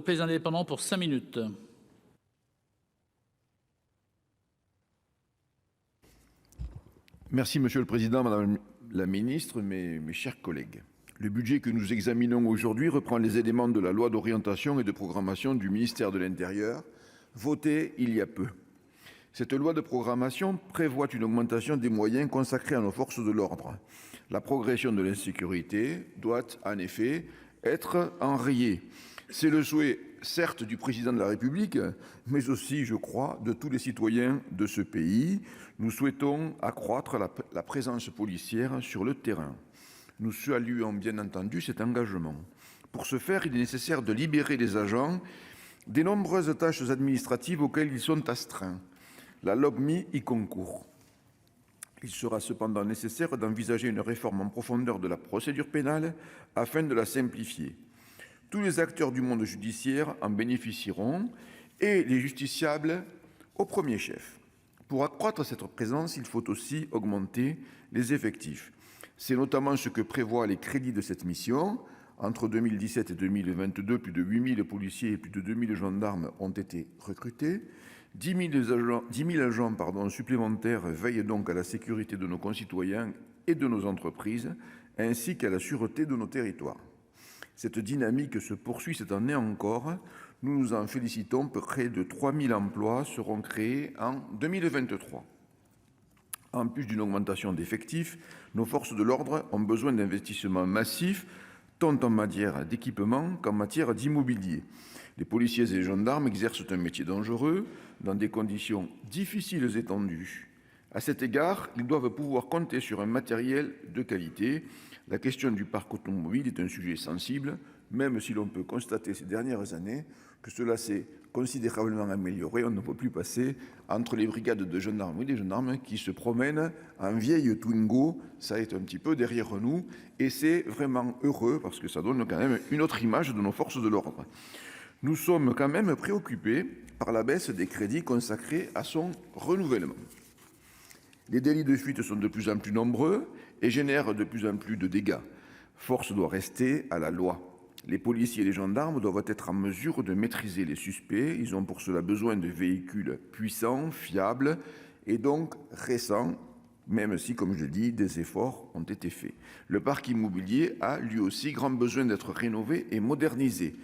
Les Indépendants pour 5 minutes. Merci Monsieur le Président, Madame la Ministre, mes chers collègues. Le budget que nous examinons aujourd'hui reprend les éléments de la loi d'orientation et de programmation du ministère de l'Intérieur, votée il y a peu. Cette loi de programmation prévoit une augmentation des moyens consacrés à nos forces de l'ordre. La progression de l'insécurité doit en effet être enrayée. C'est le souhait, certes, du président de la République, mais aussi, je crois, de tous les citoyens de ce pays. Nous souhaitons accroître la présence policière sur le terrain. Nous saluons bien entendu cet engagement. Pour ce faire, il est nécessaire de libérer les agents des nombreuses tâches administratives auxquelles ils sont astreints. La LOPMI y concourt. Il sera cependant nécessaire d'envisager une réforme en profondeur de la procédure pénale afin de la simplifier. Tous les acteurs du monde judiciaire en bénéficieront et les justiciables au premier chef. Pour accroître cette présence, il faut aussi augmenter les effectifs. C'est notamment ce que prévoient les crédits de cette mission. Entre 2017 et 2022, plus de 8 000 policiers et plus de 2 000 gendarmes ont été recrutés. 10 000 agents supplémentaires veillent donc à la sécurité de nos concitoyens et de nos entreprises, ainsi qu'à la sûreté de nos territoires. Cette dynamique se poursuit cette année encore. Nous nous en félicitons, près de 3 000 emplois seront créés en 2023. En plus d'une augmentation d'effectifs, nos forces de l'ordre ont besoin d'investissements massifs, tant en matière d'équipement qu'en matière d'immobilier. Les policiers et les gendarmes exercent un métier dangereux, dans des conditions difficiles et tendues. À cet égard, ils doivent pouvoir compter sur un matériel de qualité. La question du parc automobile est un sujet sensible, même si l'on peut constater ces dernières années que cela s'est considérablement amélioré. On ne peut plus passer entre les brigades de gendarmerie, des gendarmes qui se promènent en vieille Twingo. Ça est un petit peu derrière nous et c'est vraiment heureux parce que ça donne quand même une autre image de nos forces de l'ordre. Nous sommes quand même préoccupés par la baisse des crédits consacrés à son renouvellement. Les délits de fuite sont de plus en plus nombreux et génèrent de plus en plus de dégâts. Force doit rester à la loi. Les policiers et les gendarmes doivent être en mesure de maîtriser les suspects. Ils ont pour cela besoin de véhicules puissants, fiables et donc récents, même si, comme je le dis, des efforts ont été faits. Le parc immobilier a lui aussi grand besoin d'être rénové et modernisé.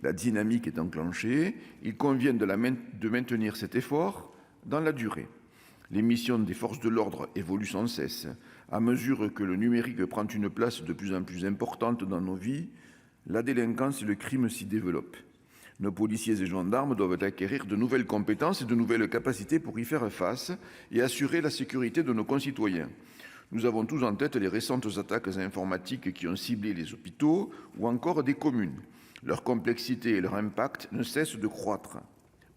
La dynamique est enclenchée. Il convient de maintenir cet effort dans la durée. Les missions des forces de l'ordre évoluent sans cesse. À mesure que le numérique prend une place de plus en plus importante dans nos vies, la délinquance et le crime s'y développent. Nos policiers et gendarmes doivent acquérir de nouvelles compétences et de nouvelles capacités pour y faire face et assurer la sécurité de nos concitoyens. Nous avons tous en tête les récentes attaques informatiques qui ont ciblé les hôpitaux ou encore des communes. Leur complexité et leur impact ne cessent de croître.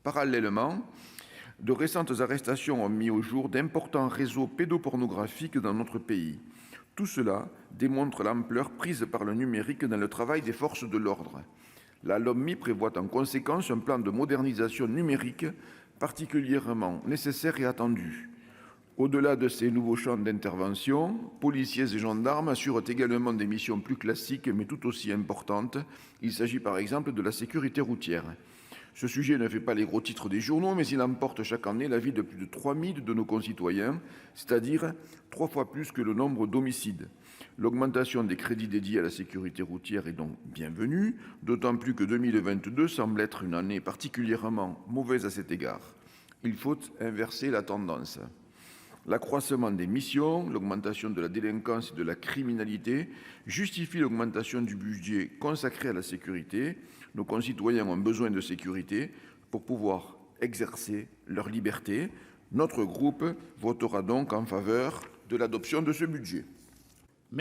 Parallèlement, de récentes arrestations ont mis au jour d'importants réseaux pédopornographiques dans notre pays. Tout cela démontre l'ampleur prise par le numérique dans le travail des forces de l'ordre. La LOPMI prévoit en conséquence un plan de modernisation numérique particulièrement nécessaire et attendu. Au-delà de ces nouveaux champs d'intervention, policiers et gendarmes assurent également des missions plus classiques mais tout aussi importantes. Il s'agit par exemple de la sécurité routière. Ce sujet ne fait pas les gros titres des journaux, mais il emporte chaque année la vie de plus de 3 000 de nos concitoyens, c'est-à-dire 3 fois plus que le nombre d'homicides. L'augmentation des crédits dédiés à la sécurité routière est donc bienvenue, d'autant plus que 2022 semble être une année particulièrement mauvaise à cet égard. Il faut inverser la tendance. L'accroissement des missions, l'augmentation de la délinquance et de la criminalité justifie l'augmentation du budget consacré à la sécurité. Nos concitoyens ont besoin de sécurité pour pouvoir exercer leur liberté. Notre groupe votera donc en faveur de l'adoption de ce budget.